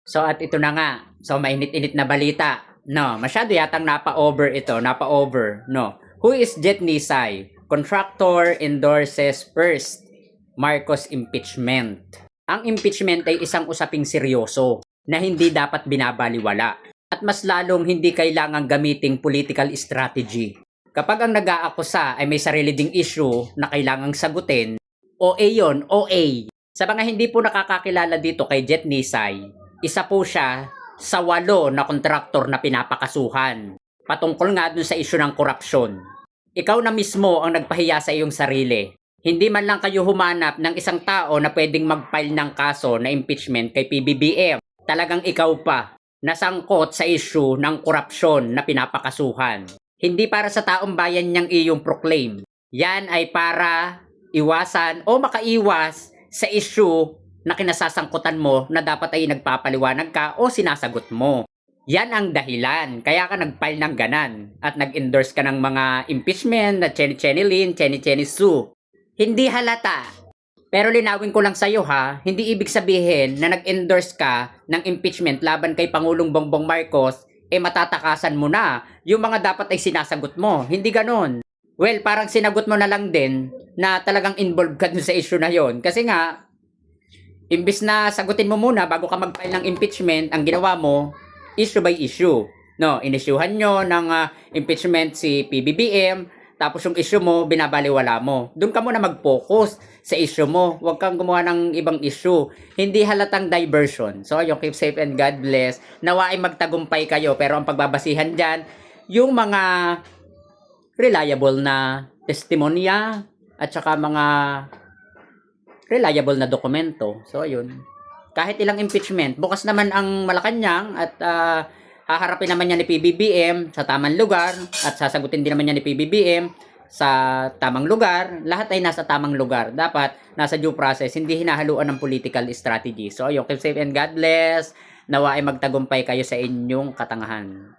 So at ito na nga. So mainit-init na balita. No, masyado yatang napa-over ito, napa-over. No. Who is Jet Nisay? Contractor endorses first Marcos impeachment. Ang impeachment ay isang usaping seryoso na hindi dapat binabaliwala at mas lalong hindi kailangang gamiting political strategy. Kapag ang nag-aakusa ay may sarili ding issue na kailangang sagutin, OA yon, OA. Sa mga hindi po nakakakilala dito kay Jet Nisay, isa po siya sa 8 na kontraktor na pinapakasuhan. Patungkol nga dun sa issue ng korupsyon. Ikaw na mismo ang nagpahiya sa iyong sarili. Hindi man lang kayo humanap ng isang tao na pwedeng mag-file ng kaso na impeachment kay PBBM. Talagang ikaw pa nasangkot sa issue ng korupsyon na pinapakasuhan. Hindi para sa taong bayan niyang iyong proclaim. Yan ay para iwasan o makaiwas sa issue na kinasasangkutan mo na dapat ay nagpapaliwanag ka o sinasagot mo. Yan ang dahilan. Kaya ka nag-file ng ganan at nag-endorse ka ng mga impeachment na Chenny Lin, Chenny Su. Hindi halata. Pero linawin ko lang sa'yo ha, hindi ibig sabihin na nag-endorse ka ng impeachment laban kay Pangulong Bongbong Marcos, matatakasan mo na yung mga dapat ay sinasagot mo. Hindi ganon. Well, parang sinagot mo na lang din na talagang involved ka dun sa issue na yon. Kasi nga, imbis na sagutin mo muna bago ka mag-file ng impeachment, ang ginawa mo, issue by issue. No, inisyuhan nyo ng impeachment si PBBM, tapos yung issue mo, binabaliwala mo. Doon ka muna mag-focus sa issue mo. Huwag kang gumawa ng ibang issue. Hindi halatang diversion. So, yung keep safe and God bless. Nawa ay magtagumpay kayo. Pero ang pagbabasihan dyan, yung mga reliable na testimonya at saka mga reliable na dokumento. So, ayun. Kahit ilang impeachment, bukas naman ang Malacanang at haharapin naman niya ni PBBM sa tamang lugar at sasagutin din naman niya ni PBBM sa tamang lugar. Lahat ay nasa tamang lugar. Dapat nasa due process, hindi hinahaluan ng political strategy. So, ayun. Keep safe and God bless. Nawa ay magtagumpay kayo sa inyong katangahan.